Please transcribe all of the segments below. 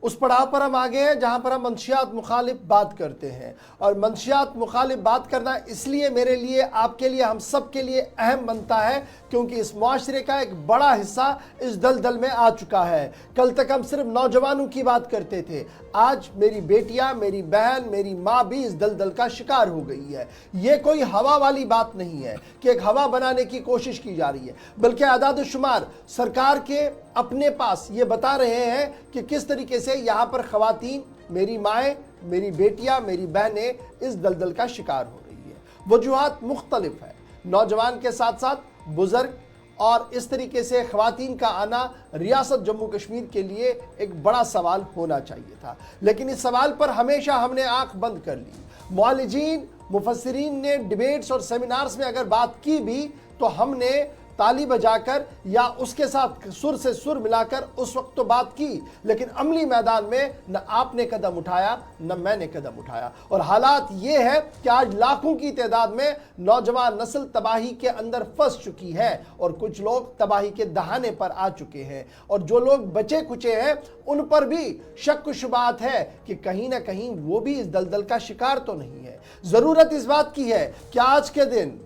उस पड़ाव पर हम आ गए हैं जहां पर हम मंशियात मुखालिफ बात करते हैं। और मंशियात मुखालिफ बात करना इसलिए मेरे लिए, आपके लिए, हम सब के लिए अहम बनता है क्योंकि इस मुआशरे का एक बड़ा हिस्सा इस दलदल में आ चुका है। कल तक हम सिर्फ नौजवानों की बात करते थे, आज मेरी बेटियां, मेरी बहन, मेरी माँ भी इस दलदल का शिकार हो गई है। ये कोई हवा वाली बात नहीं है कि एक हवा बनाने की कोशिश की जा रही है, बल्कि आदाद शुमार सरकार के अपने पास ये बता रहे हैं कि किस तरीके से यहाँ पर ख़वातीन, मेरी माएँ, मेरी बेटियाँ, मेरी बहनें इस दलदल का शिकार हो रही है। वजूहात मुख्तलिफ है, नौजवान के साथ साथ बुज़ुर्ग, और इस तरीके से ख़वातीन का आना रियासत जम्मू कश्मीर के लिए एक बड़ा सवाल होना चाहिए था, लेकिन इस सवाल पर हमेशा हमने आंख बंद कर ली। मुअल्लिजीन, मुफस्सिरीन ने डिबेट्स और सेमिनार्स में अगर बात की भी तो हमने ताली बजाकर या उसके साथ सुर से सुर मिलाकर उस वक्त तो बात की, लेकिन अमली मैदान में न आपने कदम उठाया न मैंने कदम उठाया। और हालात ये है कि आज लाखों की तादाद में नौजवान नस्ल तबाही के अंदर फंस चुकी है और कुछ लोग तबाही के दहाने पर आ चुके हैं, और जो लोग बचे कुचे हैं उन पर भी शक शुबात है कि कहीं ना कहीं वो भी इस दलदल का शिकार तो नहीं है। ज़रूरत इस बात की है कि आज के दिन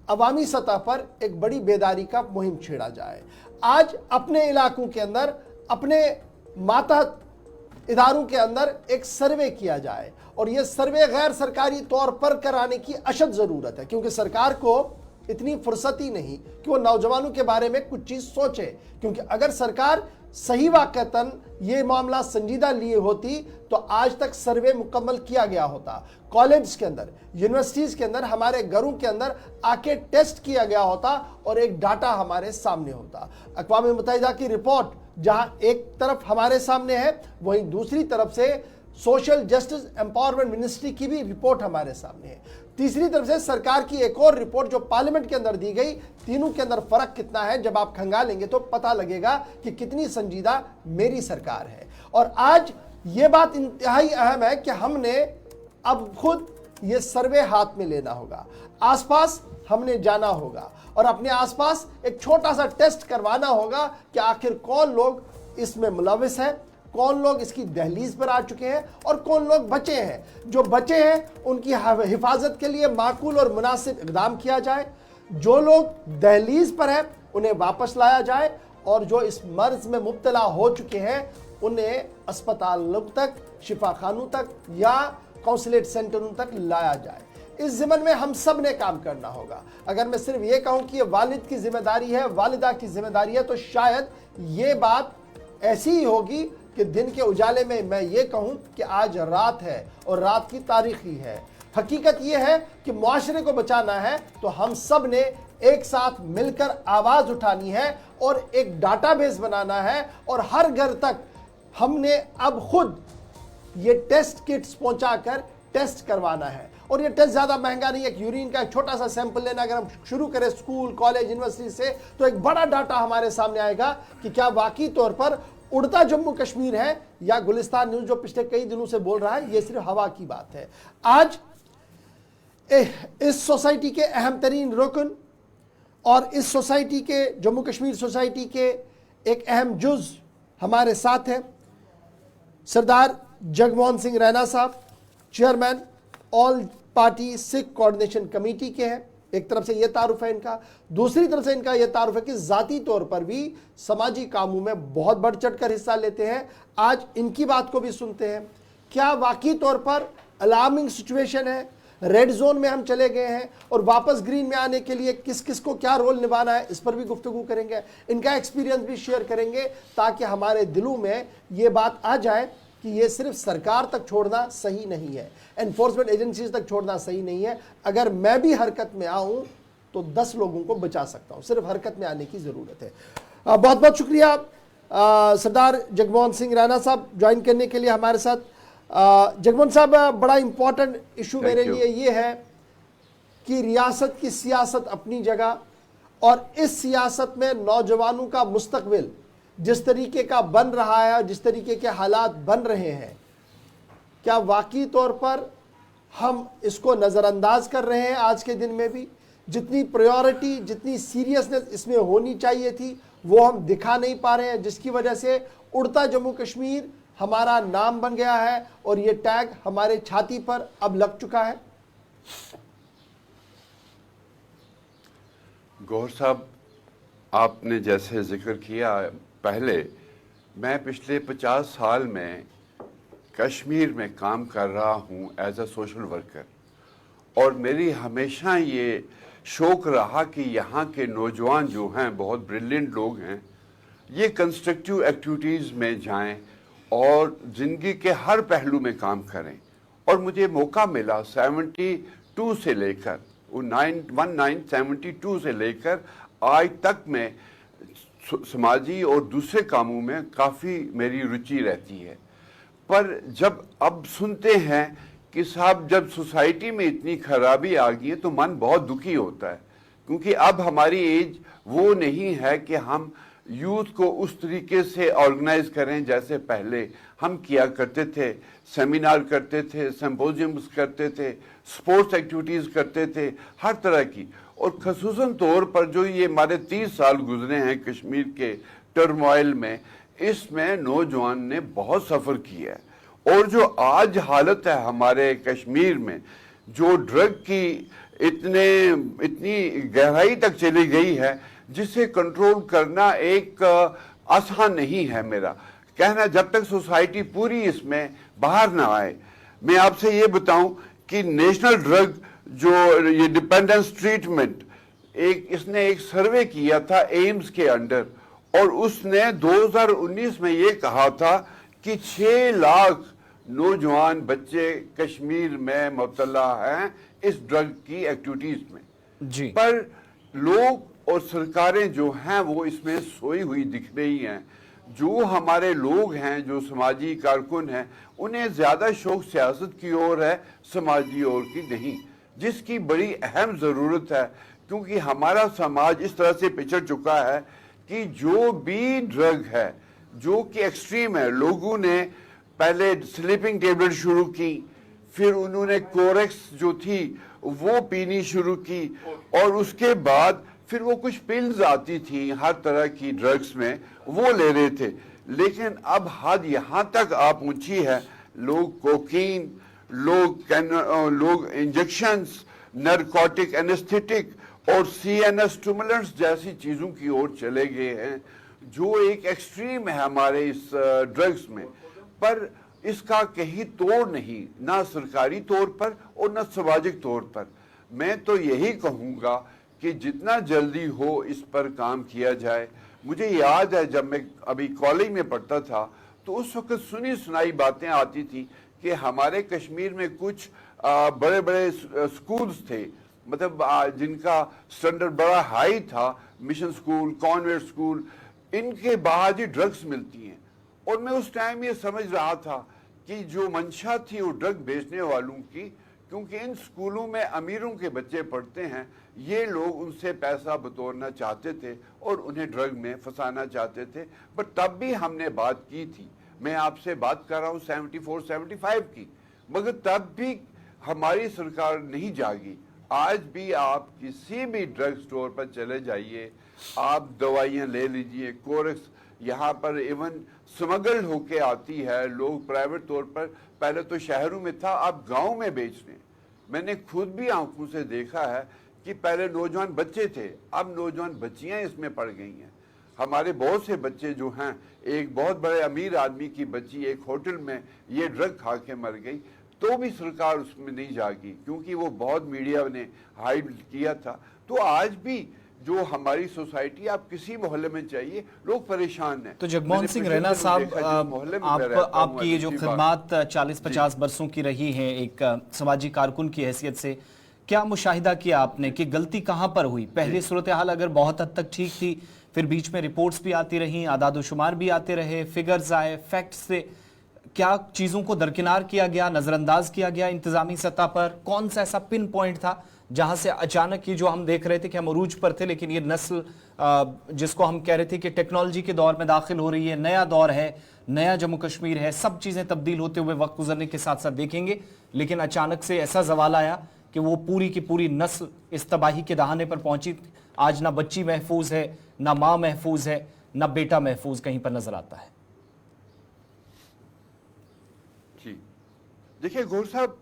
अवामी सतह पर एक बड़ी बेदारी का मुहिम छेड़ा जाए। आज अपने इलाकों के अंदर, अपने मातहत इदारों के अंदर एक सर्वे किया जाए, और यह सर्वे गैर सरकारी तौर पर कराने की अशद ज़रूरत है, क्योंकि सरकार को इतनी फुर्सत ही नहीं कि वो नौजवानों के बारे में कुछ चीज़ सोचे। क्योंकि अगर सरकार सही वाक़तन ये मामला संजीदा लिए होती तो आज तक सर्वे मुकम्मल किया गया होता। कॉलेज के अंदर, यूनिवर्सिटीज़ के अंदर, हमारे घरों के अंदर आके टेस्ट किया गया होता और एक डाटा हमारे सामने होता। अक़वाम मुत्तहिदा की रिपोर्ट जहाँ एक तरफ हमारे सामने है, वहीं दूसरी तरफ से सोशल जस्टिस एम्पावरमेंट मिनिस्ट्री की भी रिपोर्ट हमारे सामने है। तीसरी तरफ से सरकार की एक और रिपोर्ट जो पार्लियामेंट के अंदर दी गई। तीनों के अंदर फर्क कितना है जब आप खंगालेंगे तो पता लगेगा कि कितनी संजीदा मेरी सरकार है। और आज ये बात इंतहाई अहम है कि हमने अब खुद ये सर्वे हाथ में लेना होगा, आसपास हमने जाना होगा और अपने आसपास एक छोटा सा टेस्ट करवाना होगा कि आखिर कौन लोग इसमें मुलविस है, कौन लोग इसकी दहलीज पर आ चुके हैं और कौन लोग बचे हैं। जो बचे हैं उनकी हिफाजत के लिए माकूल और मुनासिब इक़दाम किया जाए, जो लोग दहलीज पर हैं उन्हें वापस लाया जाए, और जो इस मर्ज में मुब्तला हो चुके हैं उन्हें अस्पतालों तक, शिफाखानों तक या काउंसलेट सेंटरों तक लाया जाए। इस ज़िम्मन में हम सब ने काम करना होगा। अगर मैं सिर्फ ये कहूँ कि ये वालिद की जिम्मेदारी है, वालिदा की जिम्मेदारी है, तो शायद ये बात ऐसी ही होगी कि दिन के उजाले में मैं ये कहूँ कि आज रात है और रात की तारीख ही है। हकीकत ये है कि मुआशरे को बचाना है तो हम सब ने एक साथ मिलकर आवाज़ उठानी है और एक डाटाबेस बनाना है, और हर घर तक हमने अब खुद ये टेस्ट किट्स पहुंचाकर टेस्ट करवाना है। और ये टेस्ट ज़्यादा महंगा नहीं है, एक यूरिन का एक छोटा सा सैंपल लेना अगर हम शुरू करें स्कूल, कॉलेज, यूनिवर्सिटी से, तो एक बड़ा डाटा हमारे सामने आएगा कि क्या वाकई तौर पर उड़ता जम्मू कश्मीर है या गुलिस्तान न्यूज़ जो पिछले कई दिनों से बोल रहा है ये सिर्फ हवा की बात है। आज इस सोसाइटी के अहम तरीन रुकन और इस सोसाइटी के, जम्मू कश्मीर सोसाइटी के एक अहम जुज़ हमारे साथ हैं। सरदार जगमोहन सिंह रैना साहब chairman all party Sikh coordination committee के हैं। एक तरफ से ये तारुफ है इनका, दूसरी तरफ से इनका ये तारुफ है कि ज़ाती तौर पर भी समाजी कामों में बहुत बढ़ चढ़ कर हिस्सा लेते हैं। आज इनकी बात को भी सुनते हैं। क्या वाकई तौर पर अलार्मिंग सिचुएशन है, रेड जोन में हम चले गए हैं और वापस ग्रीन में आने के लिए किस किस को क्या रोल निभाना है, इस पर भी गुफ्तगू करेंगे। इनका एक्सपीरियंस भी शेयर करेंगे ताकि हमारे दिलों में ये बात आ जाए कि ये सिर्फ सरकार तक छोड़ना सही नहीं है, एनफोर्समेंट एजेंसीज तक छोड़ना सही नहीं है। अगर मैं भी हरकत में आऊँ तो 10 लोगों को बचा सकता हूँ, सिर्फ हरकत में आने की ज़रूरत है। बहुत बहुत शुक्रिया सरदार जगमोहन सिंह रैना साहब ज्वाइन करने के लिए हमारे साथ। जगमोहन साहब, बड़ा इम्पोर्टेंट इशू मेरे लिए ये है कि रियासत की सियासत अपनी जगह, और इस सियासत में नौजवानों का मुस्तकबिल जिस तरीके का बन रहा है, जिस तरीके के हालात बन रहे हैं, क्या वाकई तौर पर हम इसको नज़रअंदाज कर रहे हैं? आज के दिन में भी जितनी प्रायोरिटी, जितनी सीरियसनेस इसमें होनी चाहिए थी वो हम दिखा नहीं पा रहे हैं, जिसकी वजह से उड़ता जम्मू कश्मीर ہمارا نام بن گیا ہے اور یہ ٹیگ ہمارے چھاتی پر اب لگ چکا ہے؟ گوہر صاحب، آپ نے جیسے ذکر کیا پہلے، میں پچھلے 50 سال میں کشمیر میں کام کر رہا ہوں ایز اے سوشل ورکر، اور میری ہمیشہ یہ شوق رہا کہ یہاں کے نوجوان جو ہیں بہت بریلینٹ لوگ ہیں، یہ کنسٹرکٹیو ایکٹیویٹیز میں جائیں اور زندگی کے ہر پہلو میں کام کریں. اور مجھے موقع ملا 72 سے لے کر 1972 سے لے کر آج تک میں سماجی اور دوسرے کاموں میں کافی میری رچی رہتی ہے. پر جب اب سنتے ہیں کہ صاحب جب سوسائٹی میں اتنی خرابی آ گئی ہے تو من بہت دکھی ہوتا ہے، کیونکہ اب ہماری ایج وہ نہیں ہے کہ ہم یوتھ کو اس طریقے سے آرگنائز کریں جیسے پہلے ہم کیا کرتے تھے. سیمینار کرتے تھے، سمپوزیمز کرتے تھے، سپورٹس ایکٹیویٹیز کرتے تھے، ہر طرح کی. اور خصوصاً طور پر جو یہ ہمارے 30 سال گزرے ہیں کشمیر کے ٹرموائل میں، اس میں نوجوان نے بہت سفر کیا ہے. اور جو آج حالت ہے ہمارے کشمیر میں، جو ڈرگ کی اتنی گہرائی تک چلی گئی ہے، جسے کنٹرول کرنا ایک آسان نہیں ہے. میرا کہنا جب تک سوسائٹی پوری اس میں باہر نہ آئے. میں آپ سے یہ بتاؤں کہ نیشنل ڈرگ جو یہ ڈیپینڈنس ٹریٹمنٹ، اس نے ایک سروے کیا تھا ایمز کے انڈر، اور اس نے 2019 میں یہ کہا تھا کہ 6 لاکھ نوجوان بچے کشمیر میں مبتلا ہیں اس ڈرگ کی ایکٹیویٹیز میں. جی. پر لوگ اور سرکاریں جو ہیں وہ اس میں سوئی ہوئی دکھ رہی ہیں. جو ہمارے لوگ ہیں، جو سماجی کارکن ہیں، انہیں زیادہ شوق سیاست کی اور ہے، سماجی اور کی نہیں، جس کی بڑی اہم ضرورت ہے. کیونکہ ہمارا سماج اس طرح سے پچڑ چکا ہے کہ جو بھی ڈرگ ہے جو کہ ایکسٹریم ہے، لوگوں نے پہلے سلیپنگ ٹیبلٹ شروع کی، پھر انہوں نے کورکس جو تھی وہ پینی شروع کی، اور اس کے بعد پھر وہ کچھ پلز آتی تھی ہر طرح کی ڈرگز میں، وہ لے رہے تھے. لیکن اب حد یہاں تک آ پہنچی ہے، لوگ کوکین، لوگ انجیکشنز، نارکوٹک اینستھیٹک اور CNS اسٹیمولنٹس جیسی چیزوں کی اور چلے گئے ہیں، جو ایک ایکسٹریم ہے ہمارے اس ڈرگز میں. پر اس کا کہیں توڑ نہیں، نہ سرکاری طور پر اور نہ سماجک طور پر. میں تو یہی کہوں گا کہ جتنا جلدی ہو اس پر کام کیا جائے. مجھے یاد ہے جب میں ابھی کالج میں پڑھتا تھا تو اس وقت سنی سنائی باتیں آتی تھی کہ ہمارے کشمیر میں کچھ بڑے بڑے سکولز تھے، مطلب جن کا سٹینڈرڈ بڑا ہائی تھا، مشن سکول، کانوینٹ سکول، ان کے باہر ہی ڈرگز ملتی ہیں. اور میں اس ٹائم یہ سمجھ رہا تھا کہ جو منشا تھی وہ ڈرگ بیچنے والوں کی، کیونکہ ان سکولوں میں امیروں کے بچے پڑھتے ہیں، یہ لوگ ان سے پیسہ بٹورنا چاہتے تھے اور انہیں ڈرگ میں پھنسانا چاہتے تھے. بٹ تب بھی ہم نے بات کی تھی، میں آپ سے بات کر رہا ہوں 74-75 کی، مگر تب بھی ہماری سرکار نہیں جاگی. آج بھی آپ کسی بھی ڈرگ سٹور پر چلے جائیے، آپ دوائیاں لے لیجئے. کورکس یہاں پر ایون سمگل ہو کے آتی ہے، لوگ پرائیویٹ طور پر، پہلے تو شہروں میں تھا، اب گاؤں میں بیچ رہے ہیں. میں نے خود بھی آنکھوں سے دیکھا ہے کہ پہلے نوجوان بچے تھے، اب نوجوان بچیاں اس میں پڑ گئی ہیں. ہمارے بہت سے بچے جو ہیں، ایک بہت بڑے امیر آدمی کی بچی ایک ہوٹل میں یہ ڈرگ کھا کے مر گئی، تو بھی سرکار اس میں نہیں جاگی کیونکہ وہ بہت میڈیا نے ہائڈ کیا تھا. تو آج بھی جو ہماری سوسائٹی، آپ کسی محلے میں چاہیے، لوگ پریشان ہیں. تو جگموہن سنگھ رینا صاحب، آپ کی یہ جو خدمات 40-50 برسوں کی رہی ہیں ایک سماجی کارکن کی حیثیت سے، کیا مشاہدہ کیا آپ نے کہ غلطی کہاں پر ہوئی؟ پہلے صورتحال اگر بہت حد تک ٹھیک تھی، پھر بیچ میں رپورٹس بھی آتی رہیں، اعداد و شمار بھی آتے رہے، فگرز آئے، فیکٹس سے، کیا چیزوں کو درکنار کیا گیا، نظر انداز کیا گیا انتظامی سطح پر؟ کون سا ایسا پن پوائنٹ تھا جہاں سے اچانک یہ جو ہم دیکھ رہے تھے کہ ہم عروج پر تھے، لیکن یہ نسل جس کو ہم کہہ رہے تھے کہ ٹیکنالوجی کے دور میں داخل ہو رہی ہے، نیا دور ہے، نیا جموں کشمیر ہے، سب چیزیں تبدیل ہوتے ہوئے وقت گزرنے کے ساتھ ساتھ دیکھیں گے، لیکن اچانک سے ایسا زوال آیا کہ وہ پوری کی پوری نسل اس تباہی کے دہانے پر پہنچی. آج نہ بچی محفوظ ہے، نہ ماں محفوظ ہے، نہ بیٹا محفوظ کہیں پر نظر آتا ہے. जी देखिए गौर साहब,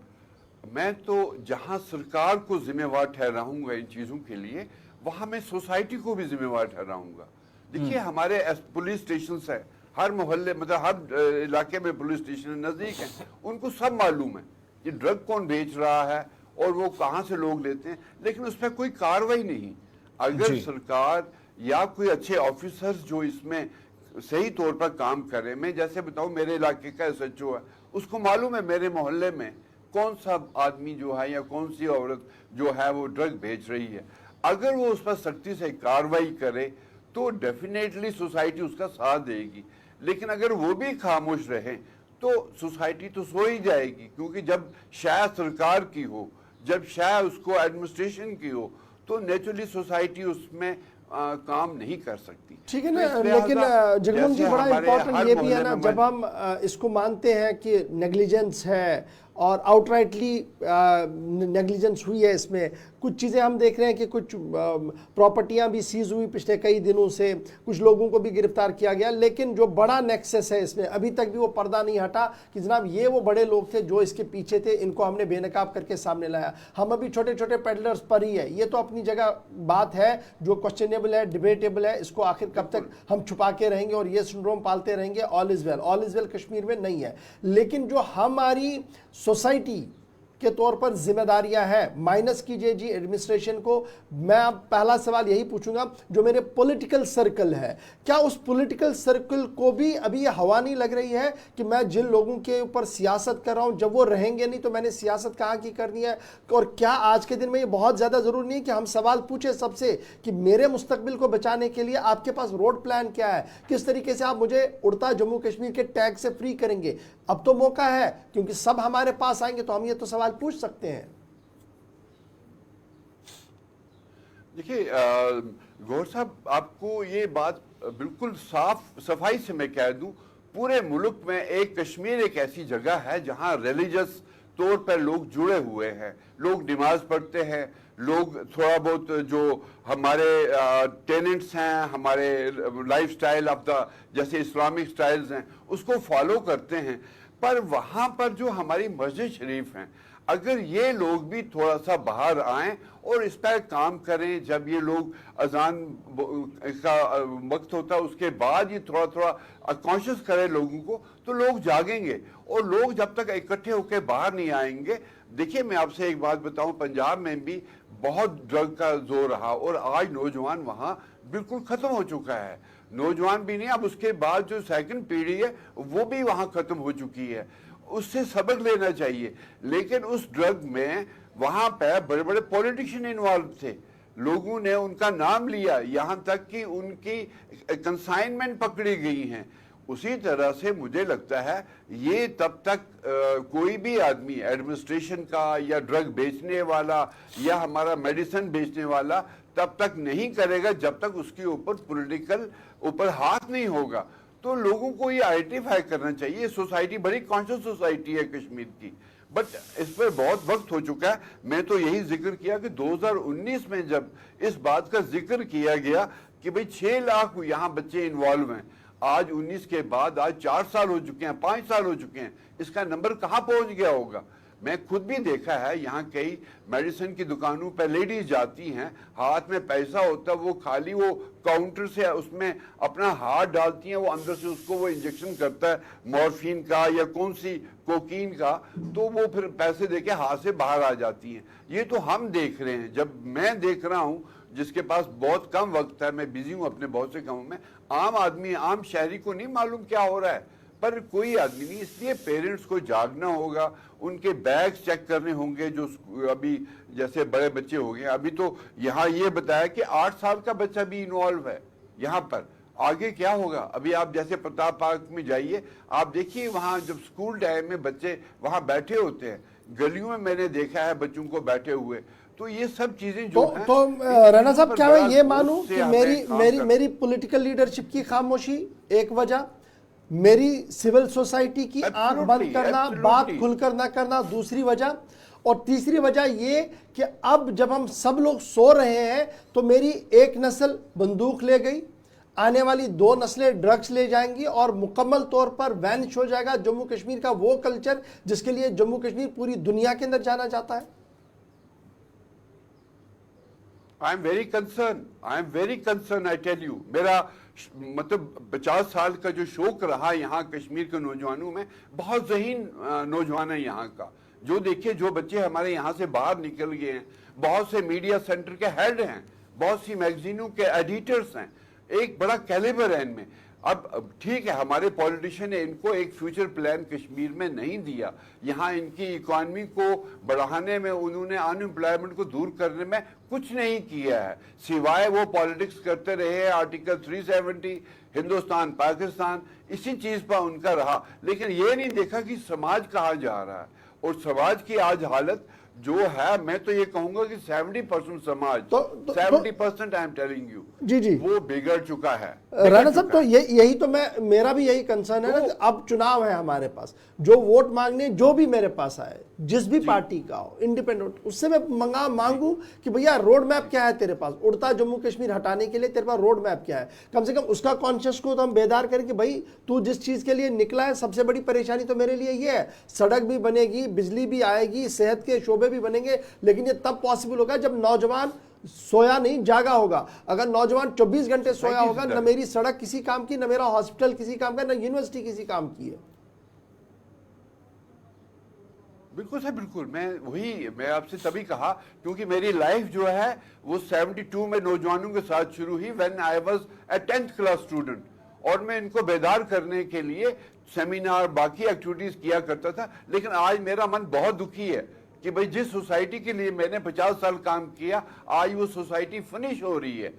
मैं तो जहां सरकार को जिम्मेवार ठहराऊंगा इन चीजों के लिए, वहां मैं सोसाइटी को भी जिम्मेवार ठहराऊंगा। देखिए हमारे पुलिस स्टेशन है, हर मोहल्ले मतलब हर इलाके में पुलिस स्टेशन नजदीक है, उनको सब मालूम है कि ड्रग कौन बेच रहा है और वो कहां से लोग लेते हैं, लेकिन उस पर कोई कार्रवाई नहीं। अगर सरकार या कोई अच्छे ऑफिसर्स जो इसमें सही तौर पर काम करें, मैं जैसे बताऊं मेरे इलाके का SHO है, उसको मालूम है मेरे मोहल्ले में कौन सा आदमी जो है या कौन सी औरत जो है वो ड्रग बेच रही है, अगर वो उस पर सख्ती से कार्रवाई करे तो डेफिनेटली सोसाइटी उसका साथ देगी। लेकिन अगर वो भी खामोश रहे तो सोसाइटी तो सो ही जाएगी, क्योंकि जब शायद सरकार की हो, जब शायद उसको एडमिनिस्ट्रेशन की हो, तो नेचुरली सोसाइटी उसमें काम नहीं कर सकती। ठीक है ना, लेकिन जगमोहन जी बड़ा इम्पोर्टेंट ये भी है ना, जब हम इसको मानते हैं कि नेग्लिजेंस है और आउटराइटली नेग्लिजेंस हुई है, इसमें कुछ चीज़ें हम देख रहे हैं कि कुछ प्रॉपर्टियां भी सीज हुई पिछले कई दिनों से, कुछ लोगों को भी गिरफ्तार किया गया, लेकिन जो बड़ा नेक्सस है इसमें अभी तक भी वो पर्दा नहीं हटा कि जनाब ये वो बड़े लोग थे जो इसके पीछे थे, इनको हमने बेनकाब करके सामने लाया। हम अभी छोटे छोटे पेडलर्स पर ही है, ये तो अपनी जगह बात है जो क्वेश्चनेबल है, डिबेटेबल है, इसको आखिर कब तक हम छुपा के रहेंगे और ये सिंड्रोम पालते रहेंगे। ऑल इज वेल कश्मीर में नहीं है, लेकिन जो हमारी सोसाइटी के तौर पर जिम्मेदारियां हैं, माइनस कीजिए जी एडमिनिस्ट्रेशन को। मैं अब पहला सवाल यही पूछूंगा, जो मेरे पॉलिटिकल सर्कल है, क्या उस पॉलिटिकल सर्कल को भी अभी ये हवा नहीं लग रही है कि मैं जिन लोगों के ऊपर सियासत कर रहा हूं, जब वो रहेंगे नहीं तो मैंने सियासत कहाँ की करनी है? और क्या आज के दिन में ये बहुत ज़्यादा ज़रूरी नहीं कि हम सवाल पूछे सबसे कि मेरे मुस्तकबिल को बचाने के लिए आपके पास रोड प्लान क्या है, किस तरीके से आप मुझे उड़ता जम्मू कश्मीर के टैग से फ्री करेंगे? अब तो मौका है, क्योंकि सब हमारे पास आएंगे तो हम ये तो सवाल पूछ सकते हैं। देखिए गौर साहब, आपको ये बात बिल्कुल साफ सफाई से मैं कह दूं, पूरे मुल्क में एक कश्मीर एक ऐसी जगह है जहां रिलीजियस तौर पर लोग जुड़े हुए हैं, लोग नमाज पढ़ते हैं, लोग थोड़ा बहुत जो हमारे टेनेंट्स हैं, हमारे लाइफस्टाइल ऑफ द जैसे इस्लामिक स्टाइल्स हैं उसको फॉलो करते हैं। पर वहाँ पर जो हमारी मस्जिद शरीफ हैं, अगर ये लोग भी थोड़ा सा बाहर आएं और इस पर काम करें, जब ये लोग अजान का वक्त होता है उसके बाद ये थोड़ा थोड़ा कॉन्शियस करें लोगों को, तो लोग जागेंगे। और लोग जब तक इकट्ठे होकर बाहर नहीं आएंगे, देखिए मैं आपसे एक बात बताऊं, पंजाब में भी बहुत ड्रग का जोर रहा और आज नौजवान वहाँ बिल्कुल खत्म हो चुका है। नौजवान भी नहीं, अब उसके बाद जो सेकंड पीढ़ी है वो भी वहाँ खत्म हो चुकी है। उससे सबक लेना चाहिए। लेकिन उस ड्रग में वहाँ पे बड़े बड़े पॉलिटिशियन इन्वॉल्व थे, लोगों ने उनका नाम लिया, यहाँ तक कि उनकी कंसाइनमेंट पकड़ी गई हैं। उसी तरह से मुझे लगता है ये तब तक कोई भी आदमी एडमिनिस्ट्रेशन का या ड्रग बेचने वाला या हमारा मेडिसिन बेचने वाला तब तक नहीं करेगा जब तक उसके ऊपर पॉलिटिकल ऊपर हाथ नहीं होगा। तो लोगों को ये आइडेंटिफाई करना चाहिए। सोसाइटी बड़ी कॉन्शियस सोसाइटी है कश्मीर की, बट इस पर बहुत वक्त हो चुका है। मैं तो यही जिक्र किया कि 2019 में जब इस बात का जिक्र किया गया कि भाई 6 लाख यहाँ बच्चे इन्वॉल्व हैं, आज 19 के बाद आज 4 साल हो चुके हैं, 5 साल हो चुके हैं, इसका नंबर कहाँ पहुंच गया होगा? मैं खुद भी देखा है, यहाँ कई मेडिसिन की दुकानों पर लेडीज जाती हैं, हाथ में पैसा होता है, वो खाली वो काउंटर से उसमें अपना हाथ डालती हैं, वो अंदर से उसको वो इंजेक्शन करता है मॉर्फिन का या कौन सी कोकीन का, तो वो फिर पैसे देके हाथ से बाहर आ जाती हैं। ये तो हम देख रहे हैं। जब मैं देख रहा हूँ जिसके पास बहुत कम वक्त है, मैं बिजी हूँ अपने बहुत से कामों में, आम आदमी आम शहरी को नहीं मालूम क्या हो रहा है, पर कोई आदमी नहीं। इसलिए पेरेंट्स को जागना होगा, उनके बैग चेक करने होंगे। जो अभी जैसे बड़े बच्चे हो गए, अभी तो यहाँ ये बताया कि 8 साल का बच्चा भी इन्वॉल्व है यहाँ पर, आगे क्या होगा? अभी आप जैसे प्रताप पार्क में जाइए, आप देखिए वहाँ जब स्कूल टाइम में बच्चे वहाँ बैठे होते हैं, गलियों में मैंने देखा है बच्चों को बैठे हुए। तो ये सब चीजें जो हैं, तो राणा साहब, क्या मैं ये मानूं कि मेरी पॉलिटिकल लीडरशिप की खामोशी एक वजह, मेरी सिविल सोसाइटी की आंख बंद करना, बात खुलकर ना करना दूसरी वजह, और तीसरी वजह ये कि अब जब हम सब लोग सो रहे हैं तो मेरी एक नस्ल बंदूक ले गई, आने वाली 2 नस्लें ड्रग्स ले जाएंगी और मुकम्मल तौर पर वैनिश हो जाएगा जम्मू कश्मीर का वो कल्चर जिसके लिए जम्मू कश्मीर पूरी दुनिया के अंदर जाना जाता है? I am very concern, I tell you. मेरा मतलब 50 साल का जो शौक रहा यहाँ कश्मीर के नौजवानों में, बहुत ज़हीन नौजवान है यहाँ का। जो देखिए, जो बच्चे हमारे यहाँ से बाहर निकल गए हैं, बहुत से मीडिया सेंटर के हेड हैं, बहुत सी मैगजीनों के एडिटर्स हैं, एक बड़ा कैलिबर है इनमें। अब ठीक है, हमारे पॉलिटिशियन ने इनको एक फ्यूचर प्लान कश्मीर में नहीं दिया। यहाँ इनकी इकॉनमी को बढ़ाने में, उन्होंने अनएम्प्लॉयमेंट को दूर करने में कुछ नहीं किया है, सिवाय वो पॉलिटिक्स करते रहे। आर्टिकल 370, हिंदुस्तान पाकिस्तान, इसी चीज पर उनका रहा। लेकिन ये नहीं देखा कि समाज कहाँ जा रहा है। और समाज की आज हालत जो है, मैं तो ये कहूंगा कि 70% समाज, 70% आई एम टेलिंग यू, जी, वो बिगड़ चुका है। राणा साहब, तो यही तो मेरा भी यही कंसर्न है ना। अब चुनाव है हमारे पास, जो वोट मांगने जो भी मेरे पास आए, जिस भी पार्टी का हो, इंडिपेंडेंट, उससे मैं मांगू कि भैया रोड मैप क्या है तेरे पास, उड़ता जम्मू कश्मीर हटाने के लिए तेरे पास रोड मैप क्या है। कम से कम उसका कॉन्शियस को तो हम बेदार करें कि भाई तू जिस चीज के लिए निकला है, सबसे बड़ी परेशानी तो मेरे लिए ये है, सड़क भी बनेगी, बिजली भी आएगी, सेहत के शोबे भी बनेंगे, लेकिन ये तब पॉसिबल होगा जब नौजवान सोया नहीं, जागा होगा। अगर नौजवान 24 घंटे सोया होगा, न मेरी सड़क किसी काम की, न मेरा हॉस्पिटल किसी काम का, न यूनिवर्सिटी किसी काम की है। बिल्कुल सर, बिल्कुल। मैं आपसे तभी कहा, क्योंकि मेरी लाइफ जो है वो 72 में नौजवानों के साथ शुरू हुई, when I was a 10th class student. और मैं इनको बेदार करने के लिए सेमिनार, बाकी एक्टिविटीज किया करता था। लेकिन आज मेरा मन बहुत दुखी है कि भाई जिस सोसाइटी के लिए मैंने 50 साल काम किया, आज वो सोसाइटी फिनिश हो रही है।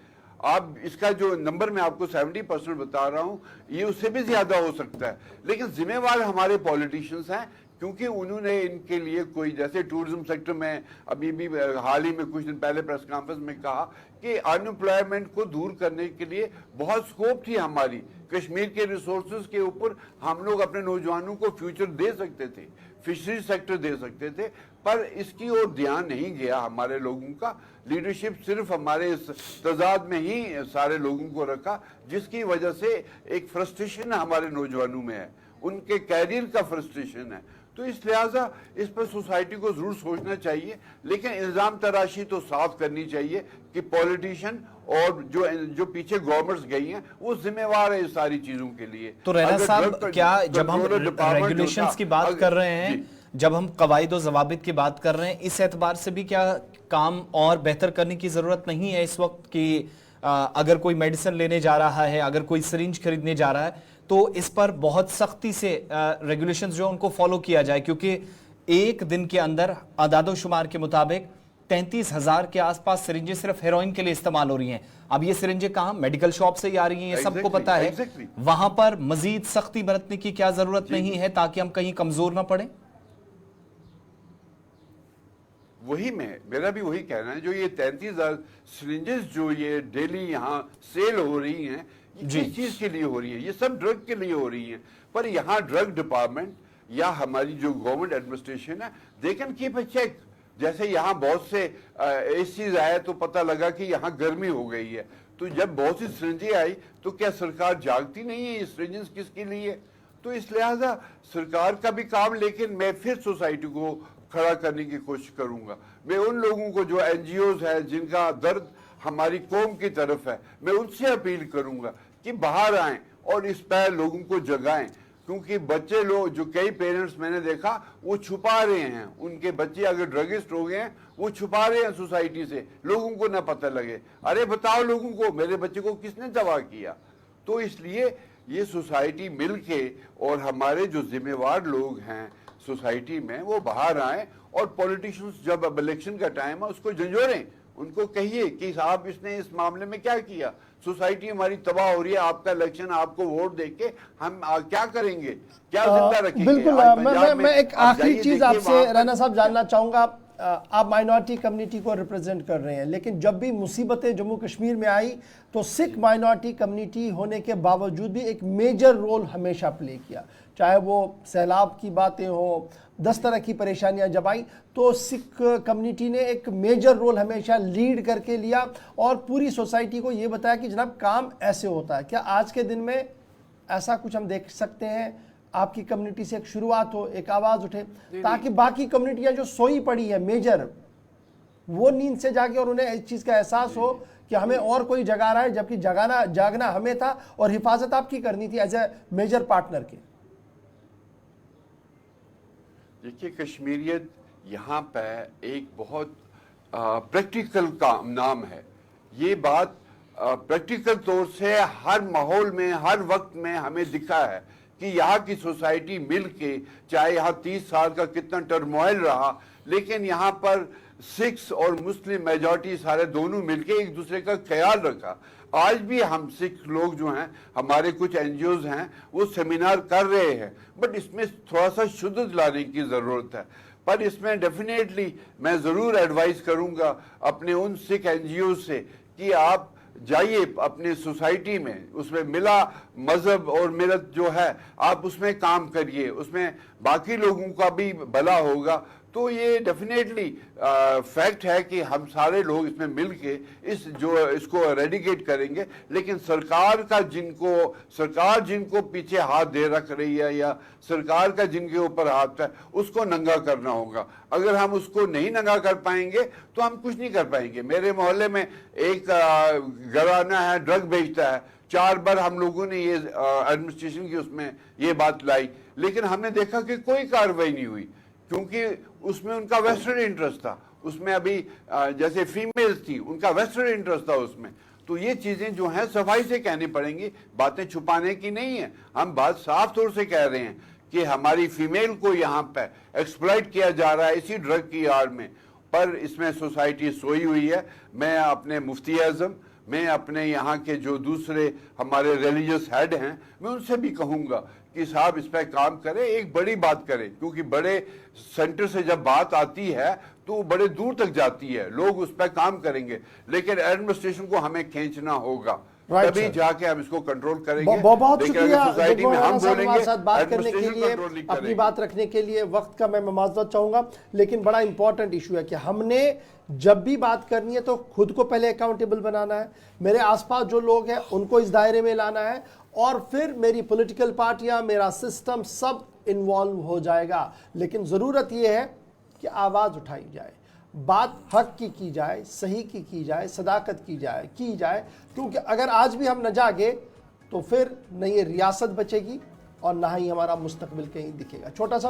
आप इसका जो नंबर मैं आपको 70% बता रहा हूं, ये उससे भी ज्यादा हो सकता है। लेकिन जिम्मेवार हमारे पॉलिटिशियंस हैं, क्योंकि उन्होंने इनके लिए कोई, जैसे टूरिज्म सेक्टर में अभी भी हाल ही में कुछ दिन पहले प्रेस कॉन्फ्रेंस में कहा कि अनएम्प्लॉयमेंट को दूर करने के लिए बहुत स्कोप थी हमारी। कश्मीर के रिसोर्सेज के ऊपर हम लोग अपने नौजवानों को फ्यूचर दे सकते थे, फिशरी सेक्टर दे सकते थे, पर इसकी ओर ध्यान नहीं गया हमारे लोगों का। लीडरशिप सिर्फ हमारे इस तजाद में ही सारे लोगों को रखा, जिसकी वजह से एक फ्रस्ट्रेशन हमारे नौजवानों में है, उनके कैरियर का फ्रस्ट्रेशन है। तो इस लिहाजा इस पर सोसाइटी को जरूर सोचना चाहिए, लेकिन इल्जाम तराशी तो साफ करनी चाहिए कि पॉलिटिशियन और जो पीछे गवर्नमेंट्स गई हैं वो जिम्मेवार है इस सारी चीजों के लिए। तो रैना साहब, क्या जब हम रेगुलेशंस की बात कर रहे हैं, जब हम कवायद और जवाबित की बात कर रहे हैं, इस एतबार से भी क्या काम और बेहतर करने की जरूरत नहीं है इस वक्त कि अगर कोई मेडिसिन लेने जा रहा है, अगर कोई सिरिंज खरीदने जा रहा है, तो इस पर बहुत सख्ती से रेगुलेशंस जो उनको फॉलो किया जाए? क्योंकि एक दिन के अंदर आदादो शुमार के मुताबिक 33,000 के आसपास सिरिंजें सिर्फ हेरोइन के लिए इस्तेमाल हो रही हैं। अब ये सिरिंजें कहाँ, मेडिकल शॉप से ही आ रही हैं, ये सबको पता है। वहां पर मजीद सख्ती बरतने की क्या जरूरत नहीं है ताकि हम कहीं कमजोर ना पड़े? मेरा भी वही कहना है, जो ये 33,000 सिरिंजेस जो ये डेली यहाँ सेल हो रही हैं, किस चीज के लिए हो रही है? ये सब ड्रग के लिए हो रही हैं। पर यहाँ ड्रग डिपार्टमेंट या हमारी जो गवर्नमेंट एडमिनिस्ट्रेशन है, they can keep a check. जैसे यहाँ बहुत से एसीज आए तो पता लगा कि यहाँ गर्मी हो गई है, तो जब बहुत सी सिरिंजें आई तो क्या सरकार जागती नहीं है ये सिरिंजेस किसके लिए? तो इस लिहाजा सरकार का भी काम, लेकिन मैं फिर सोसाइटी को खड़ा करने की कोशिश करूंगा। मैं उन लोगों को जो एनजीओज है, जिनका दर्द हमारी कौम की तरफ है, मैं उनसे अपील करूंगा कि बाहर आएं और इस पर लोगों को जगाएं। क्योंकि बच्चे लोग, जो कई पेरेंट्स मैंने देखा, वो छुपा रहे हैं, उनके बच्चे अगर ड्रगिस्ट हो गए हैं वो छुपा रहे हैं सोसाइटी से, लोगों को ना पता लगे। अरे बताओ लोगों को मेरे बच्चे को किसने तबाह किया? तो इसलिए ये सोसाइटी मिलके और हमारे जो जिम्मेवार लोग हैं सोसाइटी में, वो बाहर आए और पॉलिटिशियंस जब अब इलेक्शन का टाइम है उसको झंझोरें, उनको कहिए कि साहब इसने इस मामले में क्या किया, सोसाइटी हमारी तबाह हो रही है, आपका इलेक्शन, आपको वोट देके हम क्या करेंगे, क्या जिंदा रखेंगे? बिल्कुल। मैं एक आखिरी चीज आपसे राणा साहब जानना चाहूंगा। आप माइनॉरिटी कम्युनिटी को रिप्रेजेंट कर रहे हैं, लेकिन जब भी मुसीबतें जम्मू कश्मीर में आई तो सिख माइनॉरिटी कम्युनिटी होने के बावजूद भी एक मेजर रोल हमेशा प्ले किया। चाहे वो सैलाब की बातें हो, 10 तरह की परेशानियां जब आई, तो सिख कम्युनिटी ने एक मेजर रोल हमेशा लीड करके लिया और पूरी सोसाइटी को ये बताया कि जनाब काम ऐसे होता है। क्या आज के दिन में ऐसा कुछ हम देख सकते हैं, आपकी कम्युनिटी से एक शुरुआत हो, एक आवाज़ उठे, ताकि बाकी कम्युनिटियां जो सोई पड़ी है मेजर, वो नींद से जागे और उन्हें इस चीज़ का एहसास हो कि हमें और कोई जगा रहा है, जबकि जागना हमें था और हिफाजत आपकी करनी थी एज ए मेजर पार्टनर की। देखिए, कश्मीरियत यहाँ पे एक बहुत प्रैक्टिकल का नाम है। ये बात प्रैक्टिकल तौर से हर माहौल में, हर वक्त में हमें दिखा है कि यहाँ की सोसाइटी मिल के, चाहे यहाँ 30 साल का कितना टर्मोइल रहा, लेकिन यहाँ पर सिख्स और मुस्लिम मेजॉरिटी सारे दोनों मिलके एक दूसरे का ख्याल रखा। आज भी हम सिख लोग जो हैं, हमारे कुछ एनजीओज हैं, वो सेमिनार कर रहे हैं, बट इसमें थोड़ा सा शुद्ध लाने की ज़रूरत है। पर इसमें डेफिनेटली मैं ज़रूर एडवाइस करूँगा अपने उन सिख एनजीओ से कि आप जाइए अपने सोसाइटी में, उसमें मिला मज़हब और मिलत जो है आप उसमें काम करिए, उसमें बाकी लोगों का भी भला होगा। तो ये डेफिनेटली फैक्ट है कि हम सारे लोग इसमें मिल के इसको रेडिकेट करेंगे, लेकिन सरकार जिनको पीछे हाथ दे रख रही है या सरकार का जिनके ऊपर हाथ है, उसको नंगा करना होगा। अगर हम उसको नहीं नंगा कर पाएंगे तो हम कुछ नहीं कर पाएंगे। मेरे मोहल्ले में एक घराना है, ड्रग बेचता है। 4 बार हम लोगों ने ये एडमिनिस्ट्रेशन की उसमें ये बात लाई, लेकिन हमने देखा कि कोई कार्रवाई नहीं हुई, क्योंकि उसमें उनका वेस्टर्न इंटरेस्ट था। उसमें अभी जैसे फीमेल्स थी, उनका वेस्टर्न इंटरेस्ट था उसमें। तो ये चीज़ें जो हैं सफाई से कहनी पड़ेंगी, बातें छुपाने की नहीं है। हम बात साफ तौर से कह रहे हैं कि हमारी फीमेल को यहाँ पे एक्सप्लॉइट किया जा रहा है इसी ड्रग की आड़ में, पर इसमें सोसाइटी सोई हुई है। मैं अपने मुफ्ती आज़म, मैं अपने यहाँ के जो दूसरे हमारे रिलीजियस हेड हैं, मैं उनसे भी कहूँगा कि साहब इस पर काम करें, एक बड़ी बात करें, क्योंकि बड़े सेंटर से जब बात आती है तो बड़े दूर तक जाती है, लोग उस पर काम करेंगे, लेकिन एडमिनिस्ट्रेशन को हमें खींचना होगा, तभी जाके हम इसको कंट्रोल करेंगे। बहुत शुक्रिया सोसाइटी में हम बोलेंगे, हमारे साथ बात करने के लिए, अपनी बात रखने के लिए। वक्त का मैं माजरत चाहूंगा, लेकिन बड़ा इंपॉर्टेंट इशू है कि हमने जब भी बात करनी है तो खुद को पहले अकाउंटेबल बनाना है, मेरे आसपास जो लोग हैं उनको इस दायरे में लाना है, और फिर मेरी पॉलिटिकल पार्टियां, मेरा सिस्टम सब इन्वॉल्व हो जाएगा। लेकिन ज़रूरत यह है कि आवाज़ उठाई जाए, बात हक की जाए, सही की जाए, सदाकत की जाए, क्योंकि अगर आज भी हम न जागे तो फिर न ये रियासत बचेगी और ना ही हमारा मुस्तकबिल कहीं दिखेगा। छोटा सा